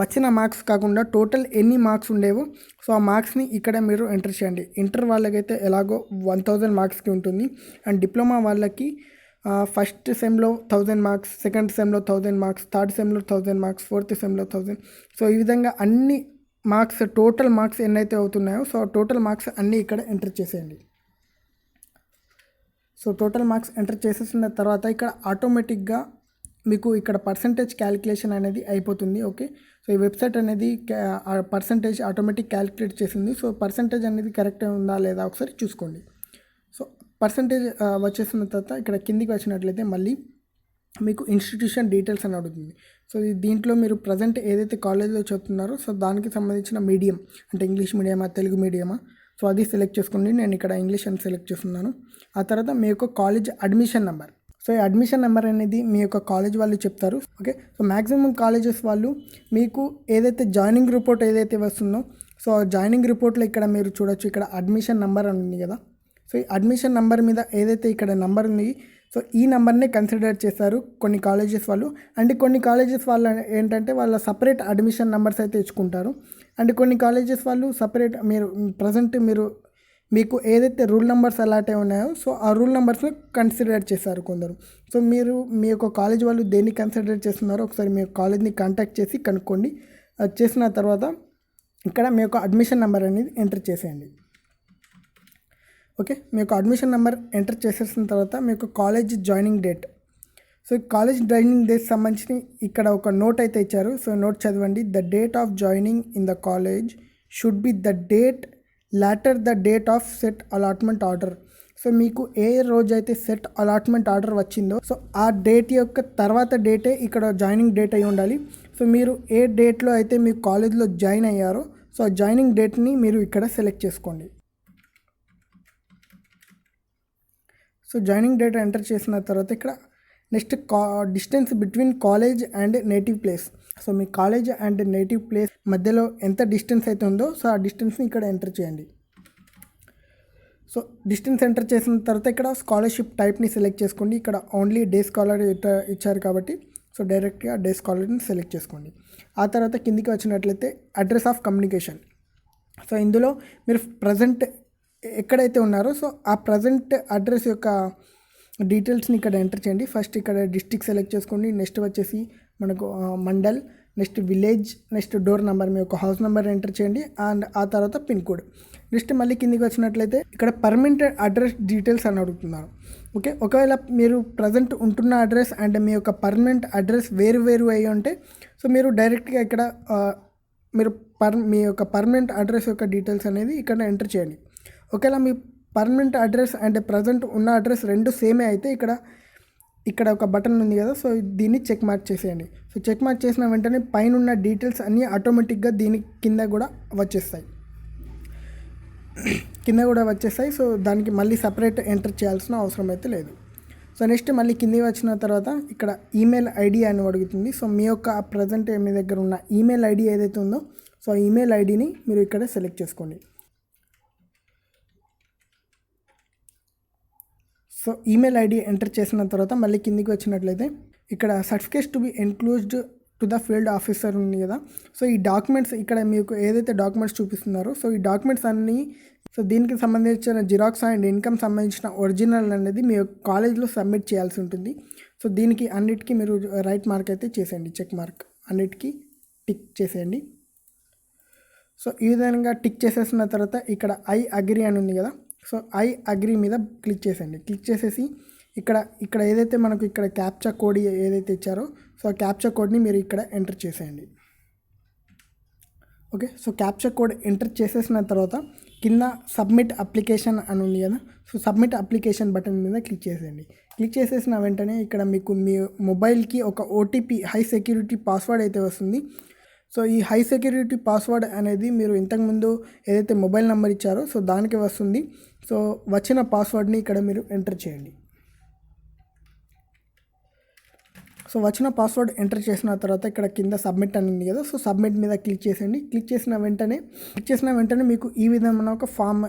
వచ్చిన మార్క్స్ కాకుండా టోటల్ ఎన్ని మార్క్స్ ఉండేవో సో ఆ మార్క్స్ని ఇక్కడ మీరు ఎంటర్ చేయండి. ఇంటర్ వాళ్ళకైతే ఎలాగో 1000 మార్క్స్కి ఉంటుంది అండ్ డిప్లొమా వాళ్ళకి ఫస్ట్ సెమ్లో 1000 మార్క్స్, సెకండ్ సెమ్లో 1000 మార్క్స్, థర్డ్ సెమ్లో 1000 మార్క్స్, ఫోర్త్ సెమ్లో 1000. సో ఈ విధంగా అన్ని మార్క్స్, టోటల్ మార్క్స్ ఎన్నైతే అవుతున్నాయో సో టోటల్ మార్క్స్ అన్నీ ఇక్కడ ఎంటర్ చేసేయండి. సో టోటల్ మార్క్స్ ఎంటర్ చేసేసిన తర్వాత ఇక్కడ ఆటోమేటిక్గా మీకు ఇక్కడ పర్సంటేజ్ క్యాలిక్యులేషన్ అనేది అయిపోతుంది. ఓకే, సో ఈ వెబ్సైట్ అనేది పర్సంటేజ్ ఆటోమేటిక్ క్యాలిక్యులేట్ చేసింది. సో పర్సంటేజ్ అనేది కరెక్ట్ ఉందా లేదా ఒకసారి చూసుకోండి. సో పర్సంటేజ్ వచ్చేసిన తర్వాత ఇక్కడ కిందికి వచ్చినట్లయితే మళ్ళీ మీకు ఇన్స్టిట్యూషన్ డీటెయిల్స్ అని అడుగుతుంది. సో దీంట్లో మీరు ప్రజెంట్ ఏదైతే కాలేజ్లో చదువుతున్నారో సో దానికి సంబంధించిన మీడియం అంటే ఇంగ్లీష్ మీడియమా, తెలుగు మీడియమా, సో అది సెలెక్ట్ చేసుకోండి. నేను ఇక్కడ ఇంగ్లీష్ అని సెలెక్ట్ చేస్తున్నాను. ఆ తర్వాత మీ యొక్క కాలేజ్ అడ్మిషన్ నెంబర్. సో ఈ అడ్మిషన్ నెంబర్ అనేది మీ యొక్క కాలేజ్ వాళ్ళు చెప్తారు. ఓకే, సో మ్యాక్సిమం కాలేజెస్ వాళ్ళు మీకు ఏదైతే జాయినింగ్ రిపోర్ట్ ఏదైతే వస్తుందో సో జాయినింగ్ రిపోర్ట్లో ఇక్కడ మీరు చూడొచ్చు, ఇక్కడ అడ్మిషన్ నెంబర్ అని ఉంది కదా. సో ఈ అడ్మిషన్ నెంబర్ మీద ఏదైతే ఇక్కడ నెంబర్ ఉంది సో ఈ నెంబర్ని కన్సిడర్ చేస్తారు కొన్ని కాలేజెస్ వాళ్ళు. అండ్ కొన్ని కాలేజెస్ వాళ్ళు ఏంటంటే వాళ్ళ సపరేట్ అడ్మిషన్ నెంబర్స్ అయితే ఇచ్చుకుంటారు. అండ్ కొన్ని కాలేజెస్ వాళ్ళు సపరేట్ మీరు ప్రజెంట్ మీకు ఏదైతే రూల్ నెంబర్స్ అలాట్ అయి ఉన్నాయో సో ఆ రూల్ నెంబర్స్ని కన్సిడర్ చేస్తారు కొందరు. సో మీరు మీ యొక్క కాలేజ్ వాళ్ళు దేన్ని కన్సిడర్ చేస్తున్నారో ఒకసారి మీ కాలేజ్ని కాంటాక్ట్ చేసి కనుక్కోండి. చేసిన తర్వాత ఇక్కడ మీ యొక్క అడ్మిషన్ నెంబర్ అనేది ఎంటర్ చేసేయండి. ఓకే, మీ యొక్క అడ్మిషన్ నెంబర్ ఎంటర్ చేసేసిన తర్వాత మీ యొక్క college joining date. So college joining date సంబంధించి ఇక్కడ ఒక నోట్ అయితే ఇచ్చారు. సో నోట్ చదవండి. The date of joining in the college should be the date later the date of CET allotment order. So మీకు ఏ రోజైతే సెట్ అలాట్మెంట్ ఆర్డర్ వచ్చిందో సో ఆ డేట్ యొక్క తర్వాత డేటే ఇక్కడ జాయినింగ్ డేట్ అయి ఉండాలి. సో మీరు ఏ డేట్లో అయితే మీ కాలేజ్లో జాయిన్ అయ్యారో సో ఆ జాయినింగ్ డేట్ని మీరు ఇక్కడ సెలెక్ట్ చేసుకోండి. సో జాయినింగ్ డేట్ ఎంటర్ చేసిన తర్వాత ఇక్కడ next distance between college and native place. So me college and native place మధ్యలో ఎంత డిస్టెన్స్ అయితే ఉందో సో ఆ డిస్టెన్స్ని ఇక్కడ ఎంటర్ చేయండి. సో డిస్టెన్స్ ఎంటర్ చేసిన తర్వాత ఇక్కడ స్కాలర్షిప్ టైప్ని సెలెక్ట్ చేసుకోండి. ఇక్కడ ఓన్లీ డే స్కాలర్ ఇచ్చారు కాబట్టి సో డైరెక్ట్గా డే స్కాలర్ని సెలెక్ట్ చేసుకోండి. ఆ తర్వాత కిందికి వచ్చినట్లయితే అడ్రస్ ఆఫ్ కమ్యూనికేషన్. సో ఇందులో మీరు ప్రజెంట్ ఎక్కడైతే ఉన్నారో సో ఆ ప్రజెంట్ అడ్రస్ యొక్క డీటెయిల్స్ని ఇక్కడ ఎంటర్ చేయండి. ఫస్ట్ ఇక్కడ డిస్ట్రిక్ట్ సెలెక్ట్ చేసుకోండి. నెక్స్ట్ వచ్చేసి మనకు mandal, next village, next door number, మీ యొక్క హౌస్ నెంబర్ ఎంటర్ చేయండి. అండ్ ఆ తర్వాత పిన్ కోడ్. నెక్స్ట్ మళ్ళీ కిందికి వచ్చినట్లయితే ఇక్కడ పర్మనెంట్ అడ్రస్ డీటెయిల్స్ అని అడుగుతున్నారు. ఓకే, ఒకవేళ మీరు ప్రజెంట్ ఉంటున్న అడ్రస్ అండ్ మీ యొక్క పర్మనెంట్ అడ్రస్ వేరు అయ్యి ఉంటే సో మీరు డైరెక్ట్గా ఇక్కడ మీరు మీ యొక్క పర్మనెంట్ అడ్రస్ యొక్క డీటెయిల్స్ అనేది ఇక్కడ ఎంటర్ చేయండి. ఒకవేళ మీ పర్మనెంట్ అడ్రస్ అండ్ ప్రజెంట్ ఉన్న అడ్రస్ రెండు సేమే అయితే ఇక్కడ ఒక బటన్ ఉంది కదా సో దీన్ని చెక్ మార్క్ చేసేయండి. సో చెక్ మార్క్ చేసిన వెంటనే పైన ఉన్న డీటెయిల్స్ అన్నీ ఆటోమేటిక్గా దీని కింద కూడా వచ్చేస్తాయి. సో దానికి మళ్ళీ సపరేట్ ఎంటర్ చేయాల్సిన అవసరం అయితే లేదు. సో నెక్స్ట్ మళ్ళీ కిందికి వచ్చిన తర్వాత ఇక్కడ ఈమెయిల్ ఐడి అని అడుగుతుంది. సో మీ యొక్క ప్రజెంట్ మీ దగ్గర ఉన్న ఈమెయిల్ ఐడి ఏదైతే ఉందో సో ఈమెయిల్ ఐడిని మీరు ఇక్కడ సెలెక్ట్ చేసుకోండి. సో ఈమెయిల్ ఐడి ఎంటర్ చేసిన తర్వాత మళ్ళీ కిందికి వచ్చినట్లయితే ఇక్కడ certificates to be enclosed to the field officer ఉంది కదా. సో ఈ డాక్యుమెంట్స్ ఇక్కడ మీకు ఏదైతే డాక్యుమెంట్స్ చూపిస్తున్నారో సో ఈ డాక్యుమెంట్స్ అన్నీ సో దీనికి సంబంధించిన జిరాక్స్ అండ్ ఇన్కమ్ సంబంధించిన ఒరిజినల్ అనేది మీ కాలేజ్లో సబ్మిట్ చేయాల్సి ఉంటుంది. సో దీనికి అన్నిటికీ మీరు రైట్ మార్క్ అయితే చేసేయండి, చెక్ మార్క్ అన్నిటికీ టిక్ చేసేయండి. సో ఈ విధంగా టిక్ చేసేసిన తర్వాత ఇక్కడ ఐ అగ్రీ అని ఉంది కదా. సో ఐ అగ్రీ మీద క్లిక్ చేసేయండి. క్లిక్ చేసేసి ఇక్కడ ఏదైతే మనకు ఇక్కడ క్యాప్చా కోడ్ ఏదైతే ఇచ్చారో సో ఆ క్యాప్చా కోడ్ని మీరు ఇక్కడ ఎంటర్ చేసేయండి. Okay, so captcha code enter చేసేసిన తర్వాత కింద సబ్మిట్ అప్లికేషన్ అని ఉంది కదా. సో సబ్మిట్ అప్లికేషన్ బటన్ మీద క్లిక్ చేసేయండి. క్లిక్ చేసేసిన వెంటనే ఇక్కడ మీకు మీ మొబైల్కి ఒక ఓటీపీ హై సెక్యూరిటీ పాస్వర్డ్ అయితే వస్తుంది. సో ఈ హై సెక్యూరిటీ పాస్వర్డ్ అనేది మీరు ఇంతకుముందు ఏదైతే మొబైల్ నెంబర్ ఇచ్చారో సో దానికి వస్తుంది. సో వచ్చిన పాస్వర్డ్ని ఇక్కడ మీరు ఎంటర్ చేయండి. సో వచ్చిన పాస్వర్డ్ ఎంటర్ చేసిన తర్వాత ఇక్కడ కింద సబ్మిట్ అని ఉంది కదా. సో సబ్మిట్ మీద క్లిక్ చేసేయండి. క్లిక్ చేసిన వెంటనే మీకు ఈ విధమైన ఒక ఫామ్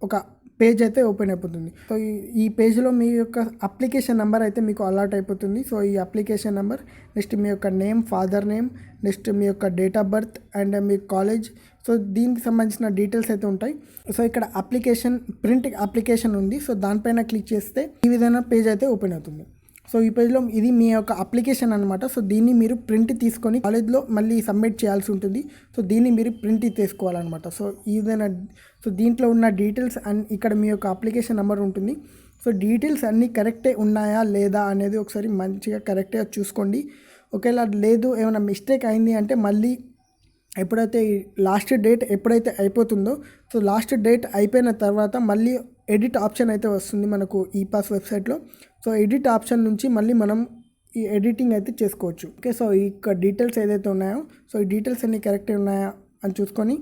ఒక పేజ్ అయితే ఓపెన్ అయిపోతుంది. సో ఈ పేజ్లో మీ యొక్క అప్లికేషన్ నెంబర్ అయితే మీకు అలాట్ అయిపోతుంది. సో ఈ అప్లికేషన్ నెంబర్, నెక్స్ట్ మీ యొక్క నేమ్, ఫాదర్ నేమ్, నెక్స్ట్ మీ యొక్క date of birth and me college, so దీనికి సంబంధించిన డీటెయిల్స్ అయితే ఉంటాయి. సో ఇక్కడ ప్రింట్ అప్లికేషన్ ఉంది. సో దానిపైన క్లిక్ చేస్తే ఈ విధంగా పేజ్ అయితే ఓపెన్ అవుతుంది. సో ఈ పేజ్లో ఇది మీ యొక్క అప్లికేషన్ అనమాట. సో దీన్ని మీరు ప్రింట్ తీసుకొని కాలేజ్లో మళ్ళీ సబ్మిట్ చేయాల్సి ఉంటుంది. సో దీన్ని మీరు ప్రింట్ తీసుకోవాలన్నమాట. సో ఏదైనా సో దీంట్లో ఉన్న డీటెయిల్స్ అండ్ ఇక్కడ మీ యొక్క అప్లికేషన్ నెంబర్ ఉంటుంది. సో డీటెయిల్స్ అన్నీ కరెక్టే ఉన్నాయా లేదా అనేది ఒకసారి మంచిగా కరెక్ట్గా చూసుకోండి. ఒకవేళ లేదు ఏమైనా మిస్టేక్ అయింది అంటే మళ్ళీ ఎప్పుడైతే లాస్ట్ డేట్ ఎప్పుడైతే అయిపోతుందో సో లాస్ట్ డేట్ అయిపోయిన తర్వాత మళ్ళీ ఎడిట్ ఆప్షన్ అయితే వస్తుంది మనకు ఈపాస్ వెబ్సైట్లో. సో ఎడిట్ ఆప్షన్ నుంచి మళ్ళీ మనం ఈ ఎడిటింగ్ అయితే చేసుకోవచ్చు. ఓకే, సో ఇక్కడ డీటెయిల్స్ ఏదైతే ఉన్నాయో సో ఈ డీటెయిల్స్ అన్నీ కరెక్ట్ ఉన్నాయా అని చూసుకొని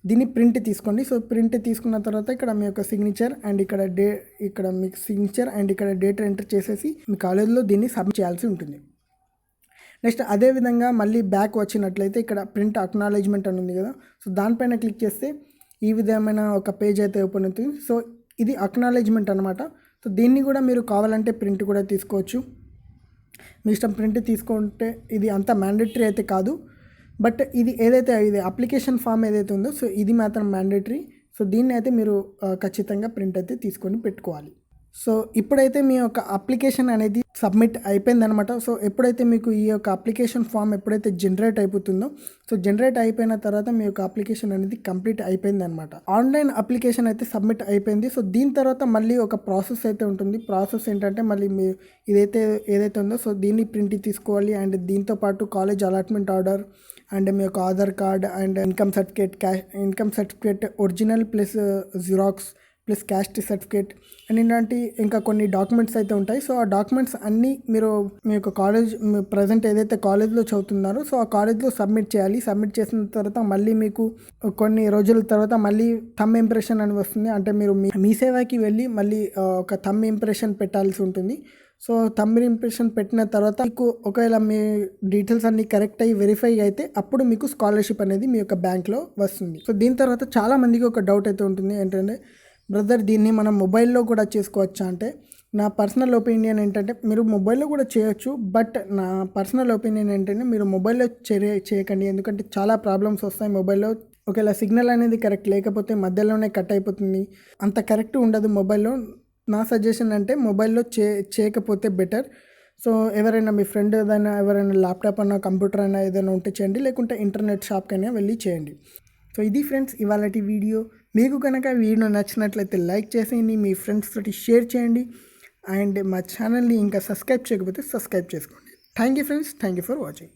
దీన్ని ప్రింట్ తీసుకోండి. సో ప్రింట్ తీసుకున్న తర్వాత ఇక్కడ మీ యొక్క సిగ్నేచర్ అండ్ ఇక్కడ మీ సిగ్నేచర్ అండ్ ఇక్కడ డేట్ ఎంటర్ చేసేసి మీ కాలేజ్లో దీన్ని సబ్మిట్ చేయాల్సి ఉంటుంది. నెక్స్ట్ అదేవిధంగా మళ్ళీ బ్యాక్ వచ్చినట్లయితే ఇక్కడ ప్రింట్ అక్నాలెడ్జ్మెంట్ అని ఉంది కదా, సో దానిపైన క్లిక్ చేస్తే ఈ విధమైన ఒక పేజ్ అయితే ఓపెన్ అవుతుంది. సో ఇది అక్నాలెడ్జ్మెంట్ అనమాట. సో దీన్ని కూడా మీరు కావాలంటే ప్రింట్ కూడా తీసుకోవచ్చు, మీ ఇష్టం. ప్రింట్ తీసుకుంటే ఇది అంత మ్యాండేటరీ అయితే కాదు, బట్ ఇది ఏదైతే ఇది అప్లికేషన్ ఫామ్ ఏదైతే ఉందో సో ఇది మాత్రం మ్యాండేటరీ. సో దీన్ని అయితే మీరు ఖచ్చితంగా ప్రింట్ అయితే తీసుకొని పెట్టుకోవాలి. సో ఇప్పుడైతే మీ యొక్క అప్లికేషన్ అనేది సబ్మిట్ అయిపోయిందనమాట. సో ఎప్పుడైతే మీకు ఈ యొక్క అప్లికేషన్ ఫామ్ ఎప్పుడైతే జనరేట్ అయిపోతుందో సో జనరేట్ అయిపోయిన తర్వాత మీ యొక్క అప్లికేషన్ అనేది కంప్లీట్ అయిపోయింది అనమాట. ఆన్లైన్ అప్లికేషన్ అయితే సబ్మిట్ అయిపోయింది. సో దీని తర్వాత మళ్ళీ ఒక ప్రాసెస్ అయితే ఉంటుంది. ప్రాసెస్ ఏంటంటే మళ్ళీ మీ ఏదైతే ఉందో సో దీన్ని ప్రింట్ తీసుకోవాలి అండ్ దీంతోపాటు కాలేజ్ అలాట్మెంట్ ఆర్డర్ అండ్ మీ యొక్క Aadhaar card and income certificate original plus xerox plus caste certificate and ఇలాంటి ఇంకా కొన్ని డాక్యుమెంట్స్ అయితే ఉంటాయి. సో ఆ డాక్యుమెంట్స్ అన్నీ మీరు మీ యొక్క కాలేజ్ ప్రజెంట్ ఏదైతే కాలేజ్లో చదువుతున్నారో సో ఆ కాలేజ్లో సబ్మిట్ చేయాలి. సబ్మిట్ చేసిన తర్వాత మళ్ళీ మీకు కొన్ని రోజుల తర్వాత మళ్ళీ థంబ్ ఇంప్రెషన్ అని వస్తుంది. అంటే మీరు మీ సేవకి వెళ్ళి మళ్ళీ ఒక థంబ్ ఇంప్రెషన్ పెట్టాల్సి ఉంటుంది. సో థంబ్ ఇంప్రెషన్ పెట్టిన తర్వాత మీకు ఒకవేళ మీ డీటెయిల్స్ అన్నీ కరెక్ట్ అయ్యి వెరిఫై అయితే అప్పుడు మీకు స్కాలర్షిప్ అనేది మీ యొక్క బ్యాంక్లో వస్తుంది. సో దీని తర్వాత చాలామందికి ఒక డౌట్ అయితే ఉంటుంది ఏంటంటే, బ్రదర్ దీన్ని మనం మొబైల్లో కూడా చేసుకోవచ్చా అంటే, నా పర్సనల్ ఒపీనియన్ ఏంటంటే మీరు మొబైల్లో కూడా చేయొచ్చు, బట్ నా పర్సనల్ ఒపీనియన్ ఏంటంటే మీరు మొబైల్లో చేయకండి. ఎందుకంటే చాలా ప్రాబ్లమ్స్ వస్తాయి మొబైల్లో. ఒకవేళ సిగ్నల్ అనేది కరెక్ట్ లేకపోతే మధ్యలోనే కట్ అయిపోతుంది, అంత కరెక్ట్ ఉండదు మొబైల్లో. నా సజెషన్ అంటే మొబైల్లో చేయకపోతే బెటర్. సో ఎవరైనా మీ ఫ్రెండ్ ఏదైనా ఎవరైనా ల్యాప్టాప్ అన్న కంప్యూటర్ అయినా ఏదైనా ఉంటే చేయండి, లేకుంటే ఇంటర్నెట్ షాప్కైనా వెళ్ళి చేయండి. సో ఇది ఫ్రెండ్స్ ఇవాళటి వీడియో. మీకు కనుక వీడియో నచ్చినట్లయితే లైక్ చేసేయండి, మీ ఫ్రెండ్స్ తోటి షేర్ చేయండి అండ్ మా ఛానల్ని ఇంకా సబ్స్క్రైబ్ చేయకపోతే సబ్స్క్రైబ్ చేసుకోండి. Thank you friends, thank you for watching.